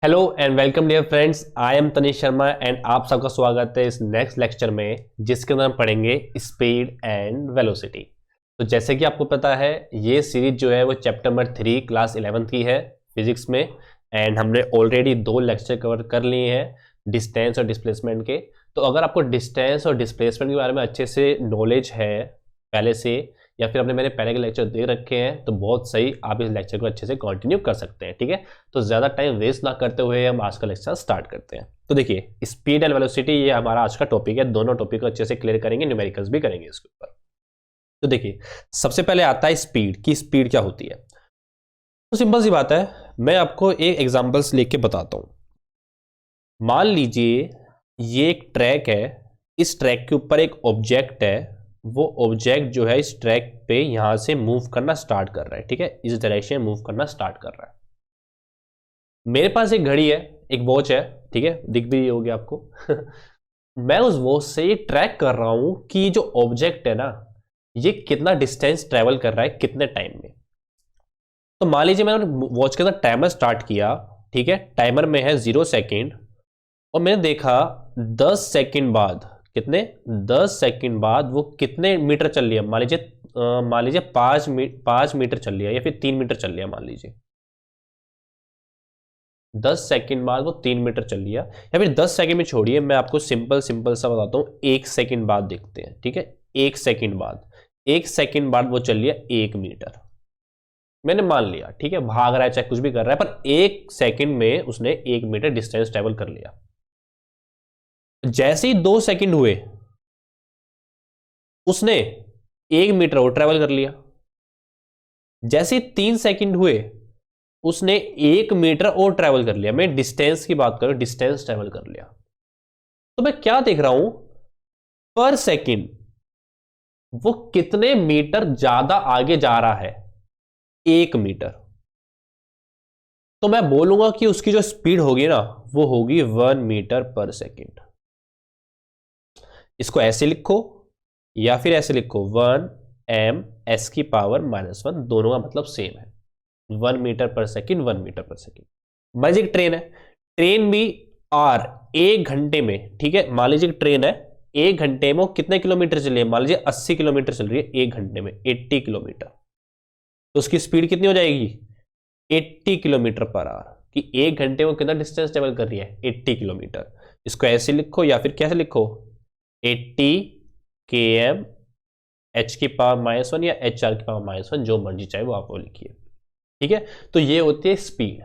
Hello and welcome dear friends, I am Tanish Sharma and आप सबका स्वागत है इस नेक्स्ट लेक्चर में जिसके अंदर हम पढ़ेंगे स्पीड एंड वेलोसिटी। तो जैसे कि आपको पता है ये सीरीज जो है वो चैप्टर नंबर 3 क्लास 11th की है फिजिक्स में, एंड हमने ऑलरेडी 2 लेक्चर कवर कर लिए हैं डिस्टेंस और डिस्प्लेसमेंट के। तो अगर आपको डिस्टेंस और डिस्प्लेसमेंट के बारे में अच्छे से नॉलेज है पहले से, या फिर आपने मेरे पहले के लेक्चर दे रखे हैं, तो बहुत सही, आप इस लेक्चर को अच्छे से कंटिन्यू कर सकते हैं। ठीक है, तो ज़्यादा टाइम वेस्ट ना करते हुए हम आज का लेक्चर स्टार्ट करते हैं। तो देखिए, स्पीड एंड वेलोसिटी ये हमारा आज का टॉपिक है। दोनों टॉपिक को अच्छे से क्लियर करेंगे, न्यूमेरिकल्स भी करेंगे इसके ऊपर। तो देखिए, सबसे पहले आता है स्पीड की स्पीड क्या होती है। तो सिंपल सी बात है, मैं आपको एक एग्जाम्पल्स लेके बताता हूँ। मान लीजिए ये एक ट्रैक है, इस ट्रैक के ऊपर एक ऑब्जेक्ट है, वो ऑब्जेक्ट जो है इस ट्रैक पे यहां से मूव करना स्टार्ट कर रहा है। ठीक है, इस डायरेक्शन में मूव करना स्टार्ट कर रहा है। मेरे पास एक घड़ी है, एक वॉच है, ठीक है, दिख भी रही होगी आपको मैं उस वॉच से ये ट्रैक कर रहा हूं कि जो ऑब्जेक्ट है ना, ये कितना डिस्टेंस ट्रेवल कर रहा है कितने टाइम में। तो मान लीजिए मैंने वॉच के अंदर टाइमर स्टार्ट किया, ठीक है, टाइमर में है 0 सेकेंड, और मैंने देखा 10 सेकेंड बाद, कितने 10 सेकंड बाद वो कितने मीटर चल लिया। मान लीजिए 5 मीटर चल लिया या फिर 3 मीटर चल लिया। मान लीजिए 10 सेकंड बाद वो 3 मीटर चल लिया, या फिर 10 सेकंड में छोड़िए, मैं आपको सिंपल सा बताता हूं। 1 सेकंड बाद देखते हैं, ठीक है, 1 सेकंड बाद वो चल लिया 1 मीटर। मैंने मान लिया, ठीक है, भाग रहा है चाहे कुछ भी कर रहा है, पर 1 सेकंड में उसने 1 मीटर डिस्टेंस ट्रेवल कर लिया। जैसे ही 2 सेकंड हुए उसने 1 मीटर और ट्रेवल कर लिया। जैसे ही 3 सेकंड हुए उसने 1 मीटर और ट्रेवल कर लिया। मैं डिस्टेंस की बात करूं, डिस्टेंस ट्रेवल कर लिया। तो मैं क्या देख रहा हूं, पर सेकंड वो कितने मीटर ज्यादा आगे जा रहा है, 1 मीटर। तो मैं बोलूंगा कि उसकी जो स्पीड होगी ना, वो होगी 1 मीटर पर सेकंड। इसको ऐसे लिखो या फिर ऐसे लिखो, 1 m s की पावर -1, दोनों का मतलब सेम है, 1 मीटर पर सेकंड, 1 मीटर पर सेकंड। मान लीजिए ट्रेन है, ट्रेन भी आर 1 घंटे में, ठीक है, मान लीजिए ट्रेन है 1 घंटे में वो कितने किलोमीटर चल रही है, मान लीजिए 80 किलोमीटर चल रही है 1 घंटे में, 80 किलोमीटर। तो उसकी स्पीड कितनी हो जाएगी, 80 किलोमीटर पर आवर, कि 1 घंटे में कितना डिस्टेंस ट्रेवल कर रही है, 80 किलोमीटर। इसको ऐसे लिखो या फिर कैसे लिखो, 80 km h की पावर -1 या HR की पावर -1, जो मर्जी चाहे वो आप वो लिखिए। ठीक है, तो ये होती है स्पीड।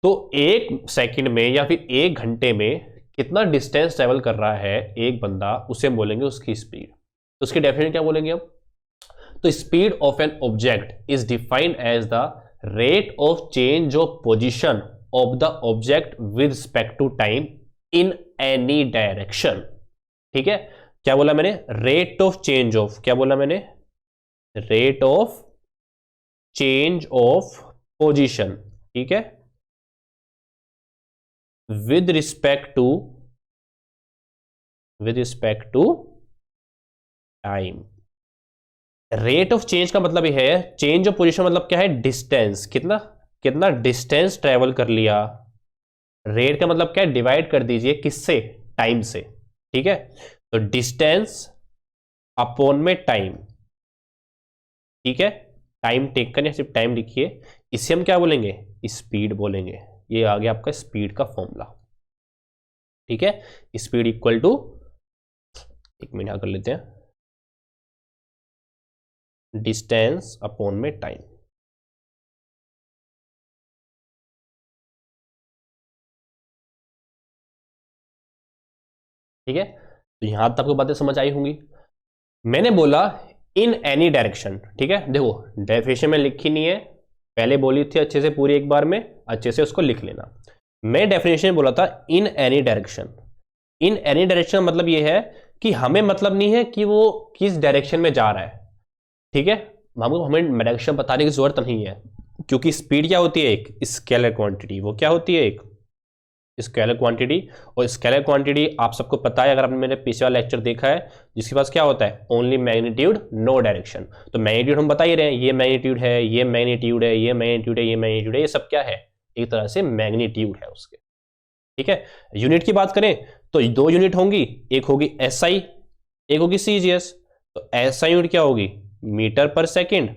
तो 1 सेकंड में या फिर 1 घंटे में कितना डिस्टेंस ट्रेवल कर रहा है एक बंदा, उसे हम बोलेंगे उसकी स्पीड। तो उसकी डेफिनेशन क्या बोलेंगे हम, तो speed of an object is defined as the rate of change of position of the object with respect to time in any direction. ठीक है, क्या बोला मैंने, रेट ऑफ चेंज ऑफ, क्या बोला मैंने, rate of change of position, ठीक है, with respect to time. Rate of change का मतलब यह है, चेंज ऑफ पोजीशन मतलब क्या है, डिस्टेंस, कितना डिस्टेंस ट्रेवल कर लिया। रेट का मतलब क्या है, डिवाइड कर दीजिए किससे, टाइम से। ठीक है, तो डिस्टेंस अपॉन में टाइम, ठीक है, टाइम टेक करने, सिर्फ टाइम लिखिए, इसे हम क्या बोलेंगे, स्पीड बोलेंगे। ये आ गया आपका स्पीड का फॉर्मूला। ठीक है, स्पीड इक्वल टू, एक मिनट यहां कर लेते हैं, डिस्टेंस अपॉन में टाइम। ठीक है, तो यहां तक आपको बातें समझ आई होंगी। मैंने बोला इन एनी डायरेक्शन, ठीक है, देखो डेफिनेशन में लिखी नहीं है, पहले बोली थी अच्छे से, पूरी एक बार में अच्छे से उसको लिख लेना। मैं डेफिनेशन में बोला था इन एनी डायरेक्शन। इन एनी डायरेक्शन मतलब ये है कि हमें मतलब नहीं है कि वो किस डायरेक्शन में जा रहा है। ठीक है, हमें डायरेक्शन बताने की जरूरत नहीं है, क्योंकि स्पीड क्या होती है, एक स्केलर क्वांटिटी। वो क्या होती है, एक स्केलर क्वांटिटी। और स्केलर क्वांटिटी आप सबको पता है, अगर आपने मेरे पिछले वाला लेक्चर देखा है, जिसके पास क्या होता है, ओनली मैग्नीट्यूड नो डायरेक्शन। तो मैग्नीट्यूड हम बता ही रहे हैं, ये मैग्नीट्यूड है, ये मैग्नीट्यूड है, ये मैग्नीट्यूड है, ये मैग्नीट्यूड है, ये सब क्या है, एक तरह से मैग्नीट्यूड है उसके, ठीक है। यूनिट की बात करें तो 2 यूनिट होंगी, एक होगी एसआई, एक होगी सीजीएस। तो एसआई यूनिट क्या होगी, मीटर पर सेकेंड,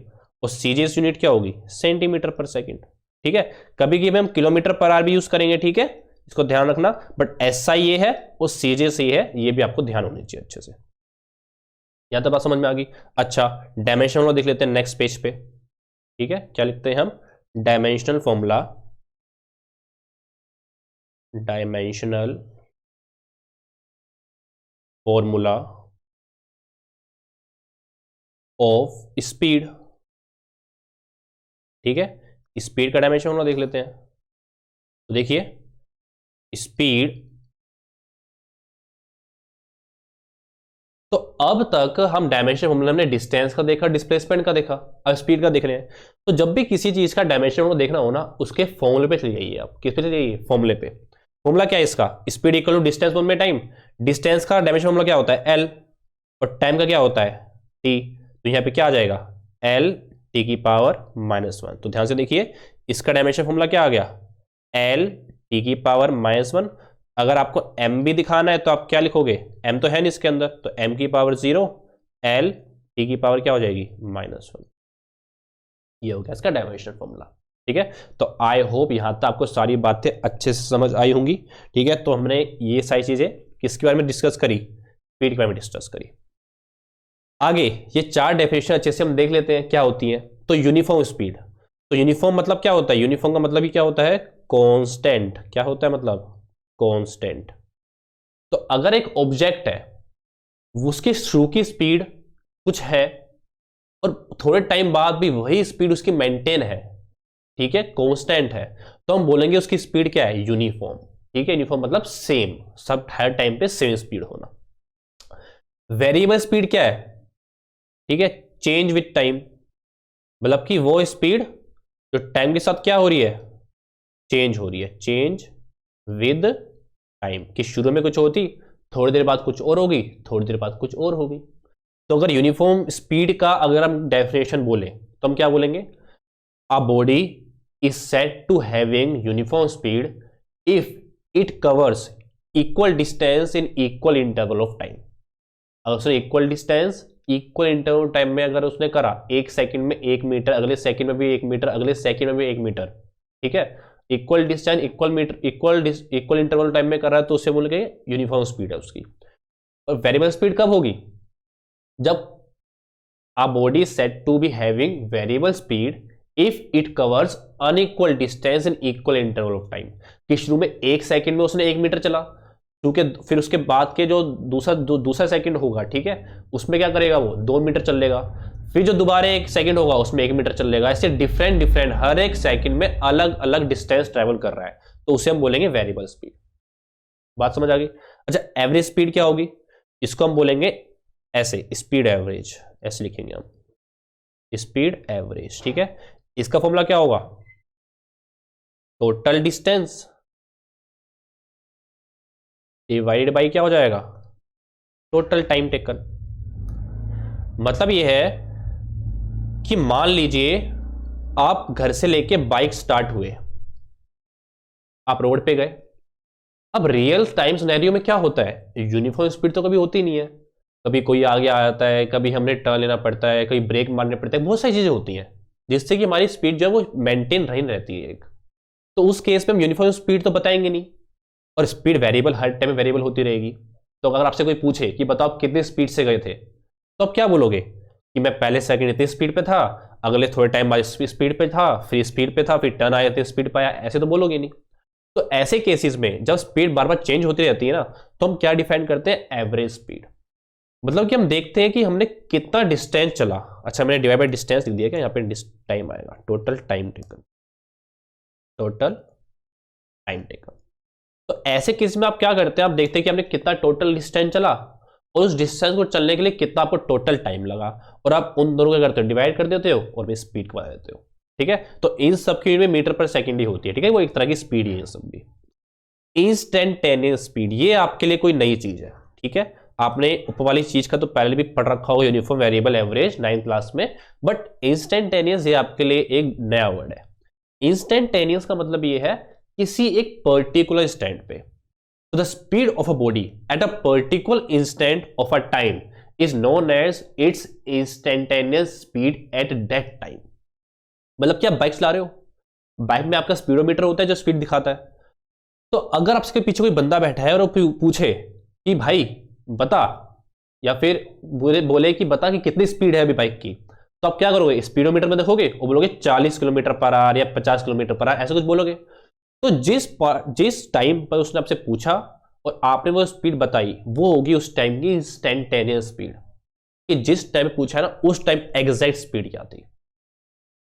और सीजीएस यूनिट क्या होगी, सेंटीमीटर पर सेकेंड, ठीक है। कभी कभी हम किलोमीटर पर आवर भी यूज करेंगे, ठीक है, इसको ध्यान रखना। बट एसआई ये है और सीजीएस ये है, ये भी आपको ध्यान होनी चाहिए अच्छे से। या तो बात समझ में आ गई। अच्छा, डायमेंशनल देख लेते हैं नेक्स्ट पेज पे, ठीक है। क्या लिखते हैं हम, dimensional formula, dimensional formula of speed, ठीक है। स्पीड का डायमेंशन फॉर्मूला देख लेते हैं। तो देखिए स्पीड, तो अब तक हम डायमेंशन फॉर्मूला में डिस्टेंस का देखा, डिस्प्लेसमेंट का देखा, अब स्पीड का देख रहे हैं। तो जब भी किसी चीज का डायमेंशन फॉर्मूला देखना हो ना, उसके फॉर्मूले पे चले जाइए आप। किस पे चले जाइए, फॉर्मूले पे। फॉर्मूला क्या है इसका, स्पीड इक्वल टू डिस्टेंस में टाइम। डिस्टेंस का डायमेंशन फॉर्मूला क्या होता है, एल, और टाइम का क्या होता है, टी। तो यहाँ पे क्या आ जाएगा, एल टी की पावर -1। तो ध्यान से देखिए, इसका डायमेंशन फॉर्मूला क्या आ गया, एल टी की पावर -1। अगर आपको m भी दिखाना है तो आप क्या लिखोगे, m तो है नहीं इसके अंदर, तो m की पावर 0, l t की पावर क्या हो जाएगी, -1। ये हो गया इसका डायमेंशन फॉर्मूला, ठीक है। तो आई होप यहां तक आपको सारी बातें अच्छे से समझ आई होंगी, ठीक है। तो हमने ये सारी चीजें किसके बारे में डिस्कस करी, स्पीड के बारे में डिस्कस करी। आगे ये 4 डेफिनेशन अच्छे से हम देख लेते हैं क्या होती है। तो यूनिफॉर्म स्पीड, तो यूनिफॉर्म मतलब क्या होता है, यूनिफॉर्म का मतलब ही क्या होता है, कांस्टेंट। क्या होता है मतलब, कांस्टेंट। तो अगर एक ऑब्जेक्ट है, उसकी शुरू की स्पीड कुछ है और थोड़े टाइम बाद भी वही स्पीड उसकी मेंटेन है, ठीक है, कांस्टेंट है, तो हम बोलेंगे उसकी स्पीड क्या है, यूनिफॉर्म, ठीक है। यूनिफॉर्म मतलब सेम, सब हर टाइम पे सेम स्पीड होना। वेरिएबल स्पीड क्या है, ठीक है, चेंज विथ टाइम, मतलब कि वो स्पीड जो टाइम के साथ क्या हो रही है, चेंज हो रही है, चेंज विद टाइम, कि शुरू में कुछ होती, थोड़ी देर बाद कुछ और होगी, थोड़ी देर बाद कुछ और होगी। तो अगर यूनिफॉर्म स्पीड का अगर हम डेफिनेशन बोले तो हम क्या बोलेंगे, a body is said to having uniform speed if it covers equal distance in equal interval of time. अगर उसने equal distance equal interval time में अगर उसने करा, 1 सेकंड में 1 मीटर, अगले सेकंड में भी 1 मीटर, अगले सेकंड में भी 1 मीटर, ठीक है, equal distance equal metre equal interval time में कर रहा है, तो उससे बोलेंगे यूनिफॉर्म स्पीड है उसकी। और वेरिएबल स्पीड कब होगी, जब a body is said to be having variable speed if it covers unequal distance in equal interval of time। कि शुरू में 1 सेकंड में उसने 1 मीटर चला, क्योंकि फिर उसके बाद के जो दूसरा सेकंड होगा, ठीक है, उसमें क्या करेगा वो 2 मीटर चल लेगा, फिर जो दोबारा 1 सेकंड होगा उसमें 1 मीटर चल लेगा, ऐसे डिफरेंट हर एक सेकंड में अलग अलग डिस्टेंस ट्रेवल कर रहा है, तो उसे हम बोलेंगे वेरिएबल स्पीड। बात समझ आ गई। अच्छा, एवरेज स्पीड क्या होगी, इसको हम बोलेंगे ऐसे, स्पीड एवरेज, ऐसे लिखेंगे हम, स्पीड एवरेज, ठीक है। इसका फॉर्मूला क्या होगा, टोटल डिस्टेंस डिवाइडेड बाई क्या हो जाएगा, टोटल टाइम टेकन। मतलब ये है कि मान लीजिए आप घर से लेके बाइक स्टार्ट हुए, आप रोड पे गए। अब रियल टाइम सिनेरियो में क्या होता है, यूनिफॉर्म स्पीड तो कभी होती नहीं है, कभी कोई आगे आ जाता है, कभी हमने टर्न लेना पड़ता है, कभी ब्रेक मारने पड़ता है, बहुत सारी चीजें होती हैं जिससे कि हमारी स्पीड जो है वो मेंटेन रहती है एक। तो उस केस में हम यूनिफॉर्म स्पीड तो बताएंगे नहीं, और स्पीड वेरिएबल हर टाइम वेरिएबल होती रहेगी। तो अगर आपसे कोई पूछे कि बताओ आप कितनी स्पीड से गए थे, तो आप क्या बोलोगे कि मैं पहले सेकंड इतनी स्पीड पे था, अगले थोड़े टाइम बाद स्पीड पे था, फिर स्पीड पे था, फिर टर्न आया इतनी स्पीड पाया, ऐसे तो बोलोगे नहीं। तो ऐसे केसेस में जब स्पीड बार बार चेंज होती रहती है ना, तो हम क्या डिफाइन करते हैं, एवरेज स्पीड। मतलब कि हम देखते हैं कि हमने कितना डिस्टेंस चला। अच्छा, मैंने डिवाइड बाय डिस्टेंस लिख दिया, क्या यहाँ पे टाइम आएगा, total time taken, total time taken. तो ऐसे केस में आप क्या करते हैं, आप देखते हैं कि हमने कितना टोटल डिस्टेंस चला और उस डिस्टेंस को चलने के लिए कितना आपको टोटल टाइम लगा, और आप उन दोनों क्या करते हो, डिवाइड कर देते हो और स्पीड बना देते हो, ठीक है। तो इन सब की में मीटर पर सेकंड ही होती है, ठीक है, वो एक तरह की स्पीड ही है सब भी। इंस्टेंटेनियस स्पीड, ये आपके लिए कोई नई चीज है, ठीक है। आपने ऊपर वाली चीज का तो पहले भी पढ़ रखा होगा, uniform variable average 9th class में, बट इंस्टेंटेनियस ये आपके लिए एक नया वर्ड है। इंस्टेंटेनियस का मतलब ये है किसी एक पर्टिकुलर इंस्टेंट पे। तो the speed of a body at a particular instant of a time is known as its instantaneous speed at that time. मतलब क्या बाइक चला रहे हो, बाइक में आपका स्पीडोमीटर होता है जो स्पीड दिखाता है। तो अगर आपके पीछे कोई बंदा बैठा है और वो पूछे कि भाई बता, या फिर बोले कि बता कि कितनी स्पीड है अभी बाइक की, तो आप क्या करोगे, स्पीडोमीटर में देखोगे और बोलोगे 40 किलोमीटर पर आवर या 50 किलोमीटर पर आवर, ऐसा कुछ बोलोगे। तो जिस टाइम पर उसने आपसे पूछा और आपने वो स्पीड बताई, वो होगी उस टाइम की इंस्टेंटेनियस स्पीड, कि जिस टाइम पूछा है ना उस टाइम एग्जैक्ट स्पीड क्या थी।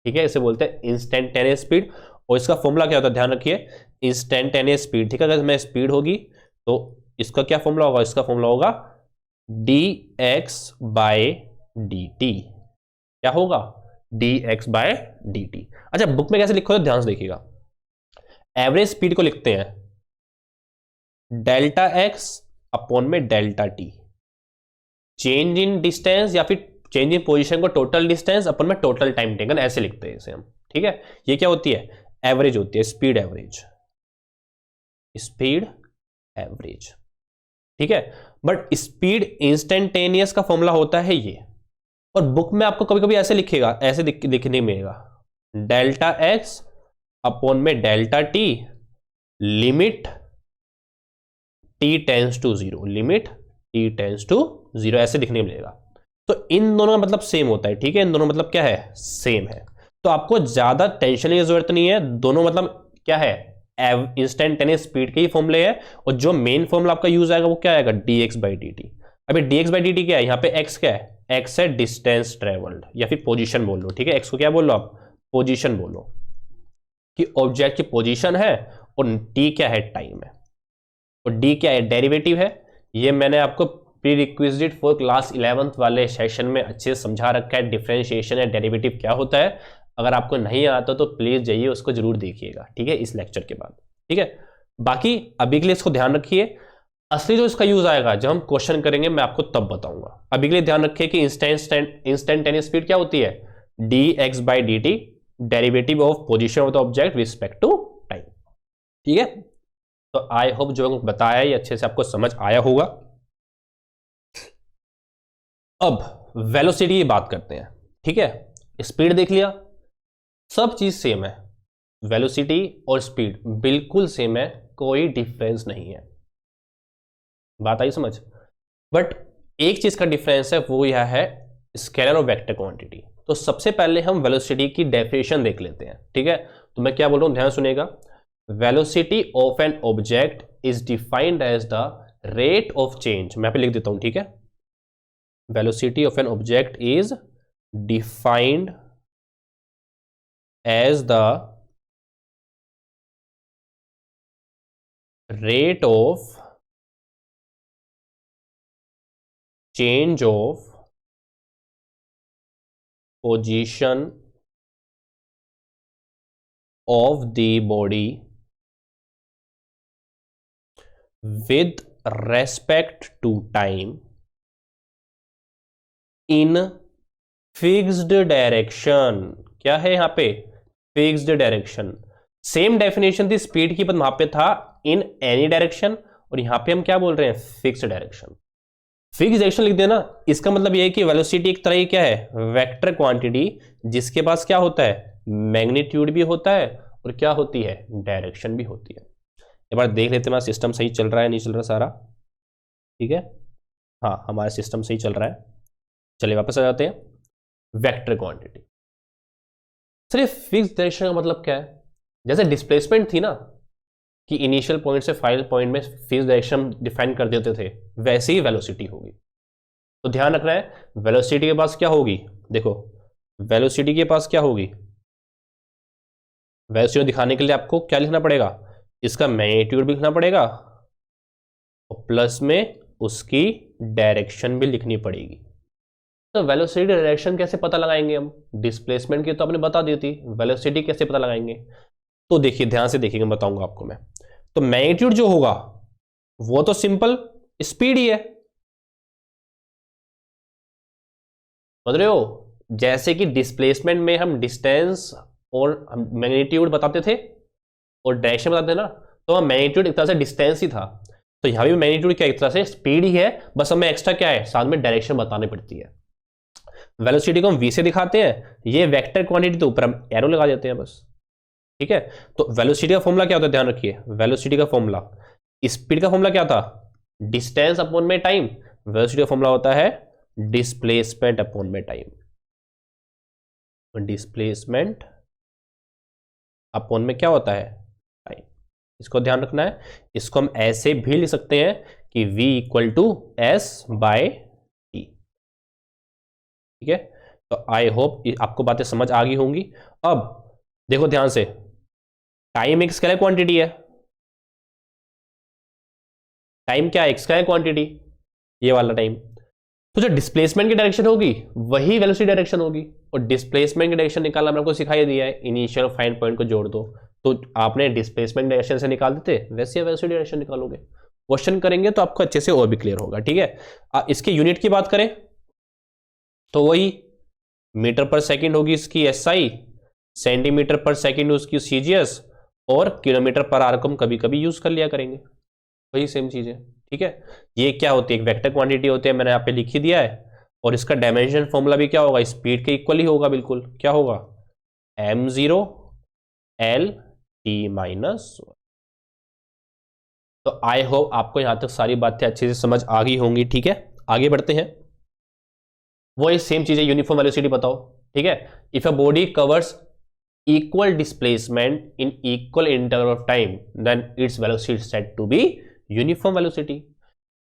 ठीक है, इसे बोलते हैं इंस्टेंटेनियस स्पीड। और इसका फॉर्मूला क्या होता है, ध्यान रखिए, इंस्टेंटेनियस स्पीड। ठीक है, अगर मैं स्पीड होगी तो इसका क्या फॉर्मूला होगा, इसका फॉर्मूला होगा dx बाय dt। क्या होगा, dx बाय dt। अच्छा, बुक में कैसे लिखो तो ध्यान से देखिएगा। एवरेज स्पीड को लिखते हैं डेल्टा x अपॉन में delta t। Change in distance या फिर चेंज इन पोजीशन को टोटल डिस्टेंस अपन में टोटल टाइम टेकन, ऐसे लिखते हैं इसे हम। ठीक है, ये क्या होती है, एवरेज होती है, स्पीड एवरेज, स्पीड एवरेज। ठीक है, बट स्पीड इंस्टेंटेनियस का फॉर्मूला होता है ये। और बुक में आपको कभी कभी ऐसे लिखेगा, ऐसे दिखने मिलेगा, डेल्टा एक्स अपॉन में delta t limit t tends to zero, limit t tends to zero, ऐसे दिखने मिलेगा। तो इन दोनों का मतलब सेम होता है। ठीक है, इन दोनों मतलब क्या है, सेम है। तो आपको ज्यादा टेंशन की जरूरत नहीं है, दोनों मतलब क्या है, इंस्टेंटेनियस स्पीड के ही फॉर्मूले है। और जो मेन फॉर्मूला आपका यूज आएगा वो क्या आएगा, dx बाई dt। अभी dx बाई dt क्या है, यहाँ पे x क्या है, x है डिस्टेंस ट्रेवल्ड या फिर पोजीशन बोल लो। ठीक है, x को क्या बोल लो आप, पोजीशन बोलो, कि ऑब्जेक्ट की पोजीशन है, और t क्या है, टाइम है, और d क्या है, डेरिवेटिव है। ये मैंने आपको pre requisite for class 11th वाले सेशन में अच्छे से समझा रखा है, डिफरेंशिएशन या डेरिवेटिव क्या होता है। अगर आपको नहीं आता तो प्लीज जाइए उसको जरूर देखिएगा। ठीक है, इस लेक्चर के बाद। ठीक है, बाकी अभी के लिए इसको ध्यान रखिए, असली जो इसका यूज आएगा जब हम क्वेश्चन करेंगे मैं आपको तब बताऊंगा। अभी के लिए ध्यान रखिए कि इंस्टेंटेनियस स्पीड क्या होती है, dx by dt, derivative of position of the object with respect to time. ठीक है, तो आई होप जो बताया ये अच्छे से आपको समझ आया होगा। अब वेलोसिटी की बात करते हैं। ठीक है, स्पीड देख लिया, सब चीज सेम है, वेलोसिटी और स्पीड बिल्कुल सेम है, कोई डिफरेंस नहीं है। बात आई समझ। बट एक चीज का डिफरेंस है, वो यह है स्केलर और वेक्टर क्वांटिटी। तो सबसे पहले हम वेलोसिटी की डेफिनेशन देख लेते हैं। ठीक है, तो मैं क्या बोल रहा हूं, ध्यान सुनिएगा। Velocity of an object is defined as the rate of change. मैं पे लिख देता हूं, ठीक है। Velocity of an object is defined as the rate of change of position of the body with respect to time in fixed direction। क्या है यहां पे, फिक्स्ड डायरेक्शन। सेम डेफिनेशन थी स्पीड की, पर वहां पे था इन एनी डायरेक्शन, और यहां पे हम क्या बोल रहे हैं, फिक्स्ड डायरेक्शन। फिक्स्ड डायरेक्शन लिख देना, इसका मतलब यह है कि वेलोसिटी एक तरह की क्या है, वेक्टर क्वांटिटी, जिसके पास क्या होता है, मैग्नीट्यूड भी होता है और क्या होती है, डायरेक्शन भी होती है। एक बार देख लेते हैं हमारा सिस्टम सही चल रहा है नहीं चल रहा सारा। ठीक है, हाँ हमारा सिस्टम सही चल रहा है। चलिए वापस आ जाते हैं। वेक्टर क्वांटिटी, सिर्फ फिक्स डायरेक्शन का मतलब क्या है, जैसे डिस्प्लेसमेंट थी ना, कि इनिशियल पॉइंट से फाइनल पॉइंट में फिक्स डायरेक्शन डिफाइन कर देते थे, वैसे ही वेलोसिटी होगी। तो ध्यान रखना है, वेलोसिटी के पास क्या होगी, देखो वेलोसिटी के पास क्या होगी, वेलोसिटी दिखाने के लिए आपको क्या लिखना पड़ेगा, इसका मैग्नीट्यूड भी लिखना पड़ेगा और प्लस में उसकी डायरेक्शन भी लिखनी पड़ेगी। तो वेलोसिटी डायरेक्शन कैसे पता लगाएंगे हम, डिस्प्लेसमेंट की तो आपने बता दी थी, वेलोसिटी कैसे पता लगाएंगे, तो देखिए ध्यान से देखिएगा, बताऊंगा आपको मैं। तो मैग्नीट्यूड जो होगा वो तो सिंपल स्पीड ही है, समझ रहे हो। जैसे कि डिस्प्लेसमेंट में हम डिस्टेंस और हम मैग्नीट्यूड बताते थे और डायरेक्शन बताते थे ना, तो मैग्नीट्यूड एक तरह से डिस्टेंस ही था, तो यहाँ भी मैग्नीट्यूड क्या एक तरह से स्पीड ही है, बस हमें एक्स्ट्रा क्या है साथ में डायरेक्शन बतानी पड़ती है। वेलोसिटी को हम v से दिखाते हैं, ये वेक्टर क्वांटिटी तो ऊपर हम एरो लगा देते हैं बस, ठीक है। तो वेलोसिटी का फॉर्मूला क्या होता है, ध्यान रखिए, वेलोसिटी का फॉर्मूला, स्पीड का फॉर्मूला क्या था, डिस्टेंस अपॉन में टाइम, वेलोसिटी का फॉर्मूला होता है डिस्प्लेसमेंट अपॉन में टाइम, डिस्प्लेसमेंट अपॉन में क्या होता है, टाइम। इसको ध्यान रखना है। इसको हम ऐसे भी लिख सकते हैं कि v equal to S by T, ठीक है। तो आई होप आपको बातें समझ आ गई होंगी। अब देखो ध्यान से, टाइम एक स्केलर क्वांटिटी है, टाइम क्या है, एक स्केलर क्वांटिटी, ये वाला टाइम। तो जो डिस्प्लेसमेंट की डायरेक्शन होगी वही वेलोसिटी डायरेक्शन होगी, और डिस्प्लेसमेंट की डायरेक्शन निकालना मैंने आपको सिखाई दिया है, इनिशियल और फाइनल पॉइंट को जोड़ दो, तो आपने डिस्प्लेसमेंट डायरेक्शन से निकाल देते, वैसे वेलोसिटी डायरेक्शन निकालोगे। क्वेश्चन करेंगे तो आपको अच्छे से और भी क्लियर होगा, ठीक है। इसकी यूनिट की बात करें तो वही मीटर पर सेकेंड होगी इसकी एसआई, सेंटीमीटर पर सेकेंड उसकी सीजीएस, और किलोमीटर पर आवर को हम कभी कभी यूज कर लिया करेंगे, वही सेम चीज है, ठीक है। ये क्या होती है, एक वेक्टर क्वांटिटी होती है, मैंने यहाँ पे लिख ही दिया है, और इसका डायमेंशन फॉर्मूला भी क्या होगा, स्पीड के इक्वल ही होगा, बिल्कुल क्या होगा, m0 l t माइनस। तो आई होप आपको यहां तक सारी बातें अच्छे से समझ आ गई होंगी, ठीक है। आगे बढ़ते हैं, वही सेम चीज है, यूनिफॉर्म वेलोसिटी बताओ, ठीक है। If a body covers equal displacement in equal interval of time, then its velocity is said to be uniform velocity.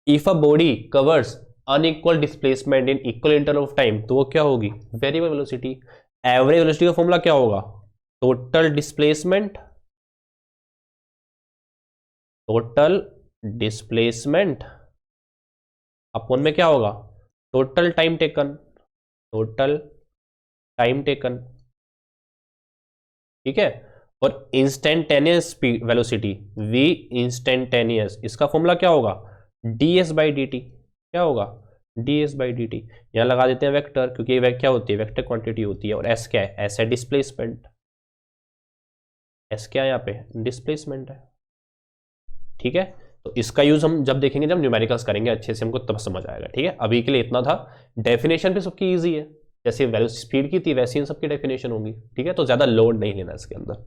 If a body covers unequal displacement in equal interval of time, तो वो क्या होगी, variable velocity. Average velocity का formula क्या होगा, total displacement upon में क्या होगा, total time taken, ठीक है। और instantaneous speed velocity v instantaneous, इसका फॉर्मूला क्या होगा, ds बाई डी टी, क्या होगा, ds बाई डी टी। यहां लगा देते हैं वेक्टर, क्योंकि ये क्या होती है, वेक्टर क्वांटिटी होती है, और s क्या है, s है डिस्प्लेसमेंट, s क्या है यहाँ पे, डिस्प्लेसमेंट है, ठीक है। तो इसका यूज हम जब देखेंगे, जब न्यूमेरिकल्स करेंगे अच्छे से, हमको तब समझ आएगा, ठीक है। अभी के लिए इतना था। डेफिनेशन भी सबकी ईजी है, जैसे वैल्यू स्पीड की थी वैसी इन सबकी डेफिनेशन होगी, ठीक है। तो ज्यादा लोड नहीं लेना इसके अंदर।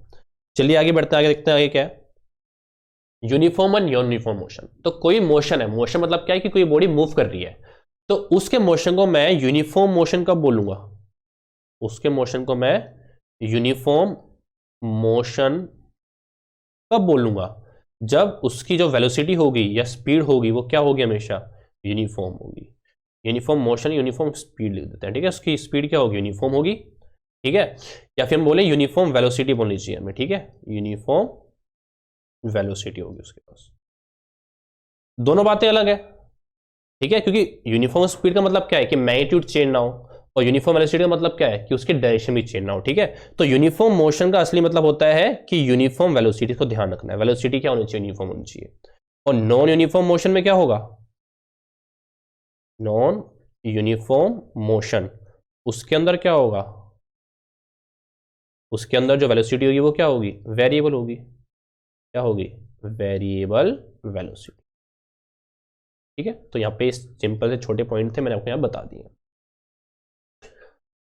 चलिए आगे बढ़ते हैं, आगे देखते हैं आगे क्या है, यूनिफॉर्म और यूनिफॉर्म मोशन। तो कोई मोशन है, मोशन मतलब क्या है कि कोई बॉडी मूव कर रही है, तो उसके मोशन को मैं यूनिफॉर्म मोशन कब बोलूंगा, उसके मोशन को मैं यूनिफॉर्म मोशन कब बोलूंगा, जब उसकी जो वेलोसिटी होगी या स्पीड होगी वो क्या होगी, हमेशा यूनिफॉर्म होगी। यूनिफॉर्म मोशन, यूनिफॉर्म स्पीड लिख देते हैं, ठीक है। उसकी स्पीड क्या होगी, यूनिफॉर्म होगी, ठीक है। या फिर हम बोले यूनिफॉर्म वेलोसिटी बोलनी चाहिए हमें, ठीक है, यूनिफॉर्म वेलोसिटी होगी उसके पास। दोनों बातें अलग है, ठीक है, क्योंकि यूनिफॉर्म स्पीड का मतलब क्या है कि मैग्नीट्यूड चेंज ना हो, और यूनिफॉर्म वेलोसिटी का मतलब क्या है कि उसकी डायरेक्शन भी चेंज ना हो, ठीक है। तो यूनिफॉर्म मोशन का असली मतलब होता है कि यूनिफॉर्म वेलोसिटी को ध्यान रखना है, वेलोसिटी क्या होनी चाहिए, यूनिफॉर्म होनी चाहिए। और नॉन यूनिफॉर्म मोशन में क्या होगा, नॉन यूनिफॉर्म मोशन, उसके अंदर क्या होगा, उसके अंदर जो वेलोसिटी होगी वो क्या होगी, वेरिएबल होगी, क्या होगी, वेरिएबल वेलोसिटी, ठीक है। तो यहां पे सिंपल से छोटे पॉइंट थे, मैंने आपको यहां बता दिए।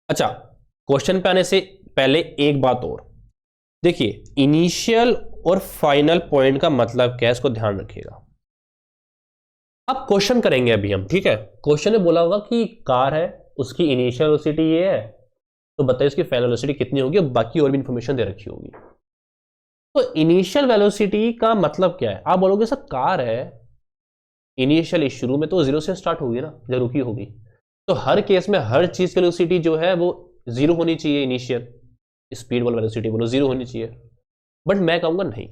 अच्छा, क्वेश्चन पे आने से पहले एक बात और देखिए, इनिशियल और फाइनल पॉइंट का मतलब क्या है, इसको ध्यान रखिएगा। अब क्वेश्चन करेंगे अभी हम, ठीक है। क्वेश्चन में बोला होगा कि कार है, उसकी इनिशियल वेलोसिटी ये है, तो बताइए उसकी फाइनल वेलोसिटी कितनी होगी, और बाकी और भी इंफॉर्मेशन दे रखी होगी। तो इनिशियल वेलोसिटी का मतलब क्या है, आप बोलोगे सर कार है, इनिशियल शुरू में तो जीरो से स्टार्ट होगी ना, जब रुकी होगी, तो हर केस में हर चीज की वेलोसिटी जो है वो जीरो होनी चाहिए, इनिशियल स्पीड बोलो वेलोसिटी बोलो जीरो होनी चाहिए। बट मैं कहूंगा नहीं,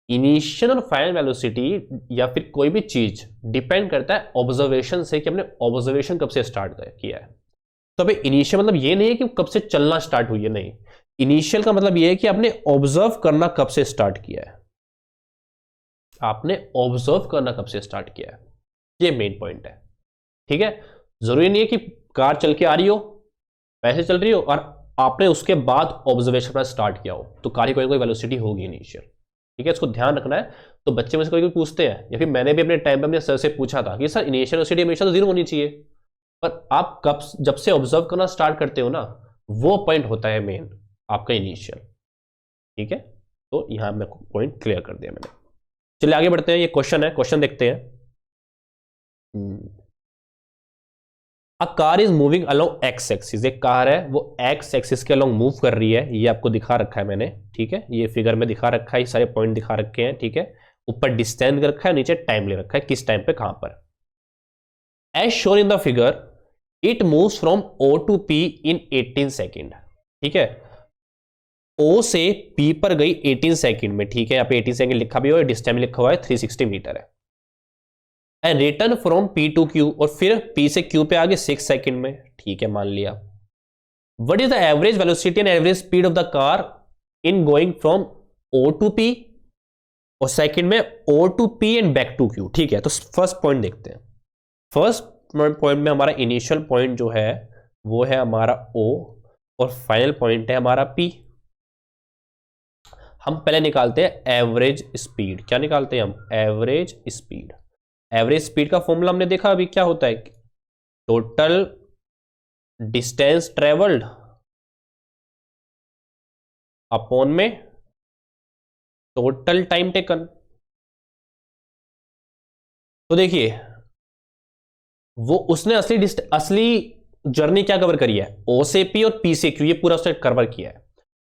इनिशियल और फाइनल वेलोसिटी या फिर कोई भी चीज डिपेंड करता है ऑब्जर्वेशन से, कि हमने ऑब्जर्वेशन कब से स्टार्ट किया है। तो अभी इनिशियल मतलब ये नहीं है कि कब से चलना स्टार्ट हुई है, नहीं, इनिशियल का मतलब ये है कि आपने ऑब्जर्व करना कब से स्टार्ट किया है, आपने ऑब्जर्व करना कब से स्टार्ट किया है, ये मेन पॉइंट है, ठीक है। जरूरी नहीं है कि कार चल के आ रही हो, वैसे चल रही हो और आपने उसके बाद ऑब्जर्वेशन अपना स्टार्ट किया हो तो कार की कोई कोई वेलोसिटी होगी इनिशियल, ठीक है, इसको ध्यान रखना है। तो बच्चे मुझसे कोई पूछते हैं, या फिर मैंने भी अपने टाइम पे अपने सर से पूछा था कि सर इनिशियल वेलोसिटी हमेशा तो 0 होनी चाहिए, पर आप कब जब से ऑब्जर्व करना स्टार्ट करते हो ना, वो पॉइंट होता है मेन आपका इनिशियल, ठीक है। तो यहां मैं पॉइंट क्लियर कर दिया मैंने। चलिए आगे बढ़ते हैं, ये क्वेश्चन है, क्वेश्चन देखते हैं। A car is moving along x axis, एक कार है वो एक्स एक्सिस के अलोंग मूव कर रही है, ये आपको दिखा रखा है मैंने, ठीक है, ये फिगर में दिखा रखा है, ये सारे पॉइंट दिखा रखे हैं, ठीक है। ऊपर डिस्टेंस दे रखा है, नीचे टाइम ले रखा है, किस टाइम पे कहां पर। As shown in the figure it moves from O to P in 18 second, ठीक है। ओ से पी पर गई 18 सेकेंड में, ठीक है, यहाँ पे 18 सेकेंड लिखा भी हुआ है, डिस्टेंस लिखा हुआ है 360 मीटर है। And return from P to Q, और फिर पी से क्यू पे आगे 6 सेकेंड में, ठीक है, मान लिया। What is the average velocity and average speed of the car in going from O to P, और सेकेंड में O to P and back to Q, ठीक है। तो फर्स्ट पॉइंट देखते हैं। फर्स्ट पॉइंट में हमारा इनिशियल पॉइंट जो है वो है हमारा ओ, और फाइनल पॉइंट है हमारा पी। हम पहले निकालते हैं एवरेज स्पीड। क्या निकालते हैं हम? Average speed. एवरेज स्पीड का फॉर्मूला हमने देखा अभी, क्या होता है? टोटल डिस्टेंस ट्रेवल्ड अपॉन में टोटल टाइम टेकन। तो देखिए वो उसने असली जर्नी क्या कवर करी है? ओ से पी और पी से क्यू, ये पूरा उसने कवर किया है।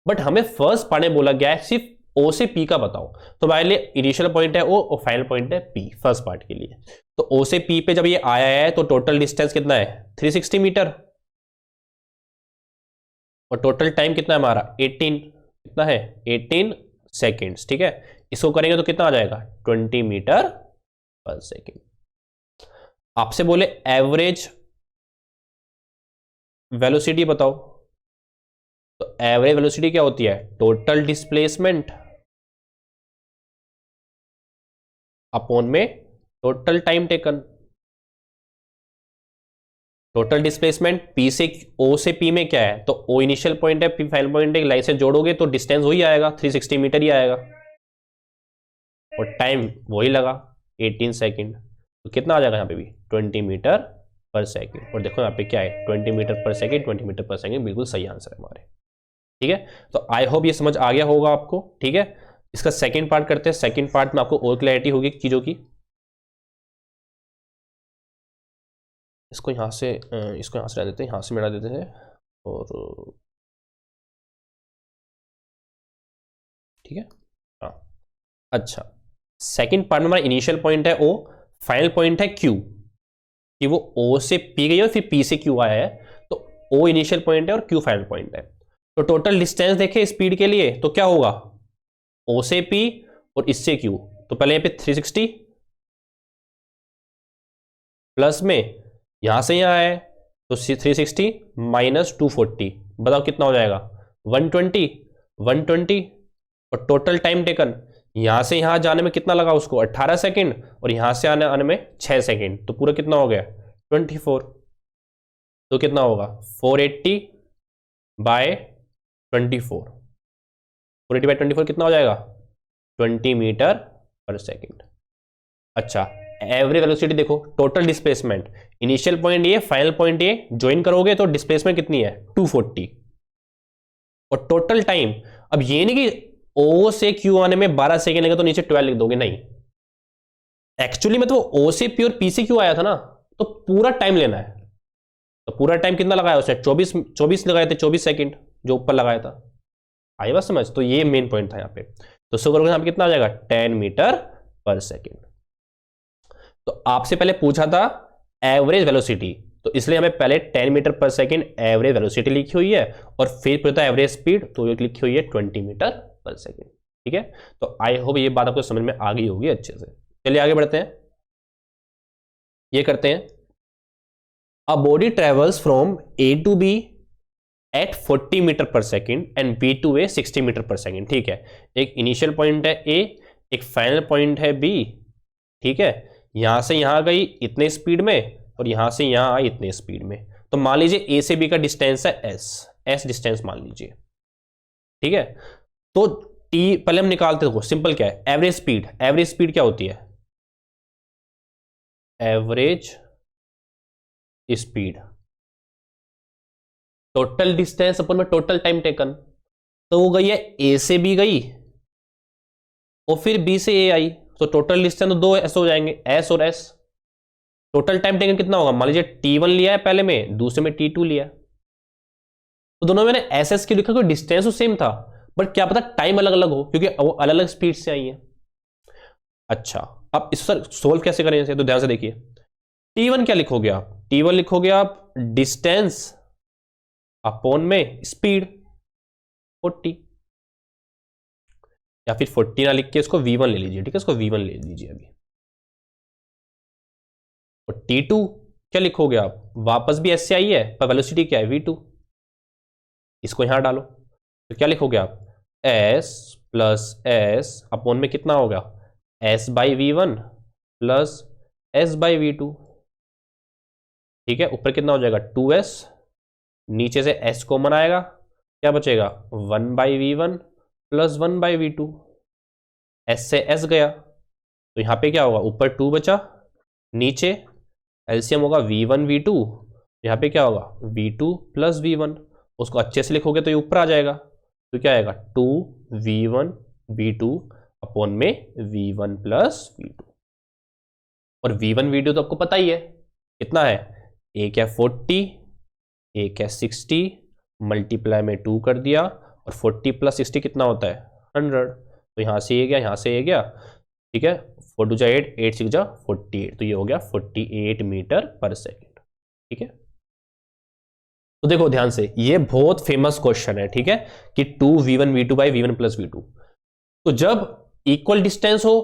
बट हमें फर्स्ट पार्ट में बोला गया है सिर्फ ओ से पी का बताओ, तो हमारे लिए इनिशियल पॉइंट है ओ और फाइनल पॉइंट है पी फर्स्ट पार्ट के लिए। तो ओ से पी पे जब ये आया है तो टोटल डिस्टेंस कितना है? 360 मीटर, और टोटल टाइम कितना है हमारा? 18, कितना है? 18 सेकेंड्स, ठीक है। इसको करेंगे तो कितना आ जाएगा? 20 मीटर पर सेकेंड। आपसे बोले एवरेज वेलोसिटी बताओ, तो एवरेज वेलोसिटी क्या होती है? टोटल डिस्प्लेसमेंट अपॉन में total time taken. Total displacement P से ओ से पी में क्या है? तो ओ इनिशियल पॉइंट है, पी फाइनल पॉइंट है, लाइन से जोड़ोगे तो डिस्टेंस वही आएगा, 360 मीटर ही आएगा, और टाइम वही लगा 18 सेकेंड। तो कितना आ जाएगा यहाँ पे भी? 20 मीटर पर सेकेंड। और देखो यहाँ पे क्या है? 20 metre per second, 20 metre per second, बिल्कुल सही आंसर है हमारे, ठीक है। तो आई होप ये समझ आ गया होगा आपको, ठीक है। इसका सेकंड पार्ट करते हैं। सेकंड पार्ट में आपको और क्लैरिटी होगी चीजों की। इसको यहां से रह देते हैं, यहां से मिला देते हैं, और ठीक है, हाँ। अच्छा, सेकंड पार्ट में हमारा इनिशियल पॉइंट है ओ, फाइनल पॉइंट है क्यू, कि वो ओ से पी गई और फिर पी से क्यू आया है, तो ओ इनिशियल पॉइंट है और क्यू फाइनल पॉइंट है। तो टोटल डिस्टेंस देखें स्पीड के लिए तो क्या होगा? ओ से पी और इससे क्यू, तो पहले यहाँ पे 360 प्लस में यहां से यहां है तो 360 माइनस 240, बताओ कितना हो जाएगा? 120। और टोटल टाइम टेकन यहां से यहां जाने में कितना लगा उसको? 18 सेकेंड, और यहां से आने में 6 सेकेंड, तो पूरा कितना हो गया? 24। तो कितना होगा? 480 बाय 24, 480 बाय 24 कितना हो जाएगा? 20 मीटर पर सेकेंड। अच्छा, एवरेज वेलोसिटी देखो, टोटल डिस्प्लेसमेंट, इनिशियल पॉइंट ये, फाइनल पॉइंट ये, ज्वाइन करोगे तो डिस्प्लेसमेंट कितनी है? 240। और टोटल टाइम, अब ये नहीं कि ओ से क्यू आने में 12 सेकेंड लगे तो नीचे 12 लिख दोगे, नहीं। एक्चुअली में तो ओ से पी और पी से क्यू आया था ना, तो पूरा टाइम लेना है। तो पूरा टाइम कितना लगाया उसने? 24 लगाए थे, 24 सेकेंड जो ऊपर लगाया था। आई बात समझ? तो ये मेन पॉइंट था यहाँ पे। तो सो करोगे यहाँ पे कितना आ जाएगा? 10 मीटर पर सेकेंड। तो आपसे पहले पूछा था एवरेज वेलोसिटी, तो इसलिए हमें पहले 10 metre per second average velocity लिखी हुई है, और फिर पूछा एवरेज स्पीड, तो ये लिखी हुई है 20 मीटर पर सेकेंड, ठीक है। तो आई होप ये बात आपको समझ में आ गई होगी अच्छे से। चलिए आगे बढ़ते हैं, ये करते हैं। A body travels from A to B at 40 metre per second and B to A 60 metre per second, ठीक है। एक इनिशियल पॉइंट है ए, एक फाइनल पॉइंट है बी, ठीक है। यहां से यहां गई इतने स्पीड में, और यहां से यहां आई इतने स्पीड में। तो मान लीजिए ए से बी का डिस्टेंस है एस, एस डिस्टेंस मान लीजिए, ठीक है। तो टी पहले हम निकालते हो, सिंपल क्या है, एवरेज स्पीड। एवरेज स्पीड क्या होती है, एवरेज स्पीड टोटल डिस्टेंस अपन में टोटल टाइम टेकन। तो वो गई है ए से बी गई और फिर बी से ए आई, तो टोटल डिस्टेंस तो दो एस हो जाएंगे, एस और एस। टोटल टाइम टेकन कितना होगा, मान लीजिए T1 लिया है पहले में, दूसरे में T2 लिया है, तो दोनों में मैंने एस एस की लिखा, कोई डिस्टेंस तो सेम था बट क्या पता टाइम अलग अलग हो, क्योंकि वो अलग अलग स्पीड से आई है। अच्छा, अब इस सर सोल्व कैसे करें इसे, तो ध्यान से देखिए। T1 क्या लिखोगे आप, T1 लिखोगे आप डिस्टेंस अपॉन में स्पीड 40, या फिर 40 ना लिख के इसको V1 ले लीजिए, ठीक है, इसको V1 ले लीजिए अभी। और T2 क्या लिखोगे आप, वापस भी एस से आई है पर वेलोसिटी क्या है V2, इसको यहां डालो, तो क्या लिखोगे आप, S प्लस एस अपॉन में कितना होगा, S by V1 plus S by V2, ठीक है। ऊपर कितना हो जाएगा 2S, नीचे से S कॉमन आएगा, क्या बचेगा 1 by V1 plus 1 by V2, S से S गया तो यहां पे क्या होगा, ऊपर 2 बचा, नीचे एलसीएम होगा V1 V2, यहां पे क्या होगा V2 प्लस V1, उसको अच्छे से लिखोगे तो ये ऊपर आ जाएगा, तो क्या आएगा 2V1 V2 अपॉन में V1 प्लस V2। और V1 V2 तो आपको पता ही है कितना है, एक है 40, एक है 60, मल्टीप्लाई में 2 कर दिया, और 40 प्लस 60 कितना होता है 100, तो यहां से ये गया, यहां से ये गया, ठीक है। 4 2 जा 8, 8 6 जा 48, तो ये हो गया 48 मीटर पर सेकेंड, ठीक है। तो देखो ध्यान से, ये बहुत फेमस क्वेश्चन है, ठीक है, कि 2V1 V2 by V1 plus V2। तो जब इक्वल डिस्टेंस हो,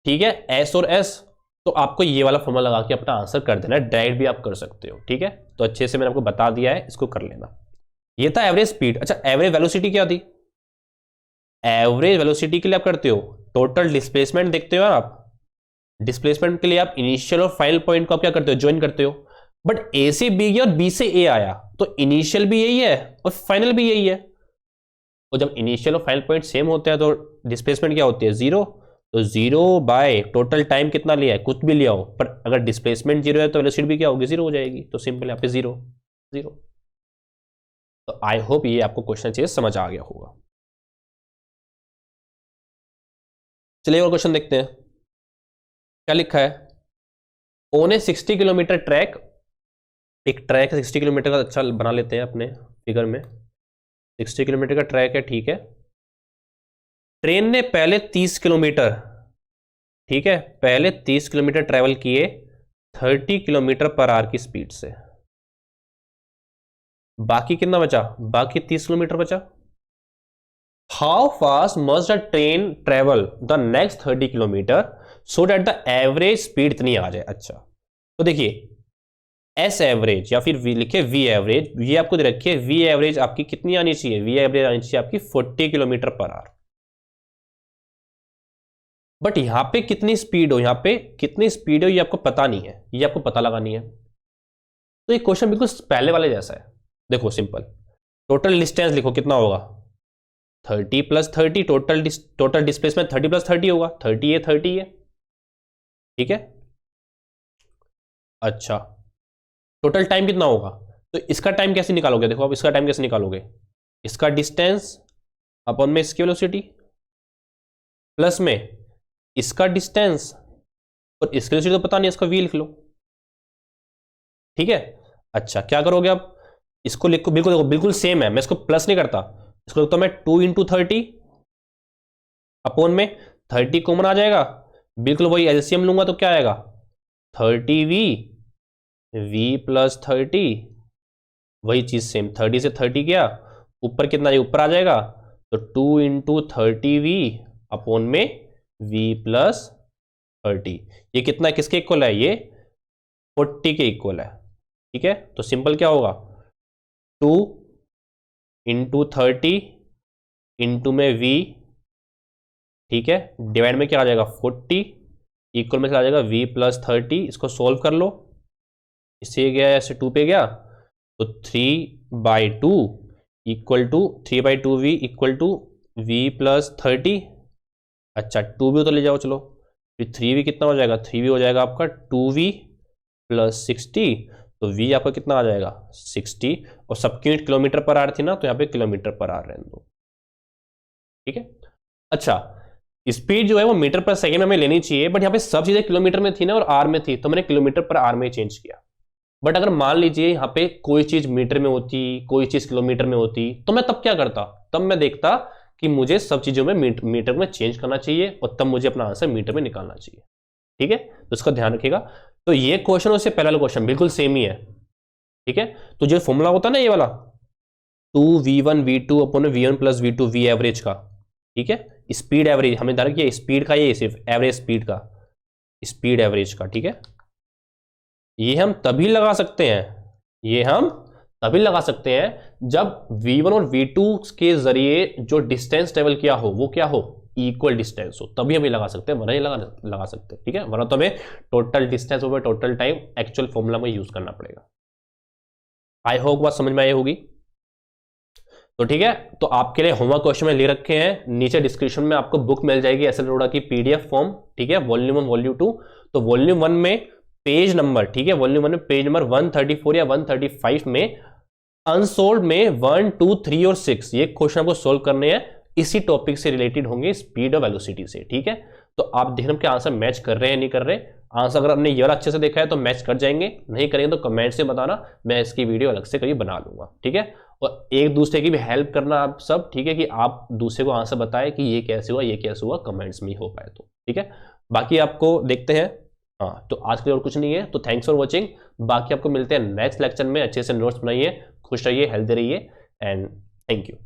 ठीक है, S और S, तो आपको ये वाला फॉर्मूला लगा के अपना आंसर कर देना है, डायरेक्ट भी आप कर सकते हो, ठीक है। तो अच्छे से मैंने आपको बता दिया है, इसको कर लेना। ये था एवरेज स्पीड। अच्छा, एवरेज वेलोसिटी क्या थी, एवरेज वेलोसिटी के लिए आप करते हो टोटल डिस्प्लेसमेंट, देखते हो आप, डिस्प्लेसमेंट के लिए आप इनिशियल और फाइनल पॉइंट को आप क्या करते हो, ज्वाइन करते हो। बट ए से बी गया और बी से ए आया, तो इनिशियल भी यही है और फाइनल भी यही है, तो जब इनिशियल और फाइनल पॉइंट सेम होते हैं तो डिस्प्लेसमेंट क्या होती है, जीरो। तो जीरो बाय टोटल टाइम कितना लिया है, कुछ भी लिया हो, पर अगर डिस्प्लेसमेंट जीरो है तो वेलोसिटी भी क्या होगी, जीरो हो जाएगी, तो सिंपल यहाँ पे जीरो जीरो। तो आई होप ये आपको क्वेश्चन चाहिए समझ आ गया होगा। चलिए और क्वेश्चन देखते हैं, क्या लिखा है, ऑन ए 60 किलोमीटर ट्रैक, एक ट्रैक 60 किलोमीटर का, अच्छा बना लेते हैं अपने फिगर में, 60 किलोमीटर का ट्रैक है, ठीक है। ट्रेन ने पहले 30 किलोमीटर, ठीक है, पहले 30 किलोमीटर ट्रेवल किए 30 किलोमीटर पर आवर की स्पीड से, बाकी कितना बचा, बाकी 30 किलोमीटर बचा। How fast must a train travel the next 30 kilometre so that the average speed इतनी आ जाए। अच्छा, तो देखिए एस एवरेज या फिर वी लिखे वी एवरेज, ये आपको दे रखी है, वी एवरेज आपकी कितनी आनी चाहिए, वी एवरेज आनी चाहिए आपकी 40 किलोमीटर पर आवर। बट यहां पे कितनी स्पीड हो, यहां पे कितनी स्पीड हो ये आपको पता नहीं है, ये आपको पता लगानी है। तो ये क्वेश्चन बिल्कुल पहले वाले जैसा है, देखो सिंपल, टोटल डिस्टेंस लिखो कितना होगा 30 प्लस 30, टोटल डिस्प्लेसमेंट 30 प्लस 30 होगा, 30 है 30 है, ठीक है। अच्छा, टोटल टाइम कितना होगा, तो इसका टाइम कैसे निकालोगे, देखो अब इसका टाइम कैसे निकालोगे, इसका डिस्टेंस अपॉन में इसकी वेलोसिटी प्लस में इसका डिस्टेंस और इसकी वेलोसिटी तो पता नहीं, इसका v लिख लो, ठीक है। अच्छा, क्या करोगे अब, इसको लिखो, बिल्कुल देखो बिल्कुल सेम है, मैं इसको प्लस नहीं करता, इसको लिखता हूं मैं 2 इंटू 30 अपॉन में 30 कॉमन आ जाएगा, बिल्कुल वही एलसीएम लूंगा तो क्या आएगा 30v, v प्लस 30, वही चीज सेम, 30 से 30 गया, ऊपर कितना ऊपर आ जाएगा, तो 2 इंटू 30v अपॉन में v प्लस 30, ये कितना किसके इक्वल है, ये 40 के इक्वल है, ठीक है। तो सिंपल क्या होगा 2 इंटू 30 इंटू में v, ठीक है, डिवाइड में क्या आ जाएगा 40, इक्वल में क्या आ जाएगा v प्लस 30, इसको सोल्व कर लो, इससे गया ऐसे 2 पे गया, तो 3 by two equal to 3/2v equal to v plus 30। अच्छा 2v तो ले जाओ चलो, फिर 3v कितना हो जाएगा, 3v हो जाएगा आपका 2v प्लस 60, तो v आपका कितना आ जाएगा 60, और सबकी यूनिट किलोमीटर पर आवर थी ना, तो यहाँ पे किलोमीटर पर आवर रहने दो, ठीक है। अच्छा स्पीड जो है वो मीटर पर सेकेंड में हमें लेनी चाहिए, बट यहाँ पे सब चीजें किलोमीटर में थी ना और आर में थी, तो मैंने किलोमीटर पर आर में चेंज किया। बट अगर मान लीजिए यहाँ पे कोई चीज मीटर में होती, कोई चीज किलोमीटर में होती, तो मैं तब क्या करता, तब मैं देखता कि मुझे सब चीजों में मीटर में चेंज करना चाहिए, और तब मुझे अपना आंसर मीटर में निकालना चाहिए, ठीक है। तो इसका ध्यान रखिएगा। तो ये क्वेश्चन उससे पहला वाला क्वेश्चन बिल्कुल सेम ही है, ठीक है। तो जो फॉर्मूला होता है ना ये वाला 2v1v2 upon v1 plus v2 v average का, ठीक है, स्पीड एवरेज हमें ध्यान रखिए, स्पीड का ये सिर्फ एवरेज स्पीड का, स्पीड एवरेज का, ठीक है। ये हम तभी लगा सकते हैं, ये हम तभी लगा सकते हैं जब v1 और v2 के जरिए जो डिस्टेंस ट्रेवल किया हो वो क्या हो, इक्वल डिस्टेंस हो, तभी हम ये लगा सकते हैं, वरना ये लगा सकते हैं, ठीक है। वरना तो हमें total distance over total time actual formula में यूज करना पड़ेगा। आई होप बात समझ में आई होगी। तो ठीक है, तो आपके लिए होमवर्क क्वेश्चन में ले रखे हैं, नीचे डिस्क्रिप्शन में आपको बुक मिल जाएगी एसएल अरोड़ा की पीडीएफ फॉर्म, ठीक है, वॉल्यूम 1 वॉल्यूम 2। तो वॉल्यूम 1 में पेज नंबर, ठीक है, वॉल्यूम 1 में पेज नंबर 134 या 135 में अनसोल्व में 1, 2, 3 और 6 ये क्वेश्चन आपको सोल्व करने हैं, इसी टॉपिक से रिलेटेड होंगे, स्पीड और वेलोसिटी से, ठीक है। तो आप देखना कि आंसर मैच कर रहे हैं नहीं कर रहे। आंसर अगर आपने ये वाला अच्छे से देखा है तो मैच कर जाएंगे, नहीं करेंगे तो कमेंट से बताना, मैं इसकी वीडियो अलग से कभी बना लूंगा, ठीक है। और एक दूसरे की भी हेल्प करना आप सब, ठीक है, कि आप दूसरे को आंसर बताएं कि ये कैसे हुआ ये कैसे हुआ, कमेंट्स में ही हो पाए तो, ठीक है। बाकी आपको देखते हैं, हाँ तो आज के लिए और कुछ नहीं है, तो थैंक्स फॉर वॉचिंग। बाकी आपको मिलते हैं नेक्स्ट लेक्चर में, अच्छे से नोट्स बनाइए, खुश रहिए, हेल्दी रहिए, एंड थैंक यू।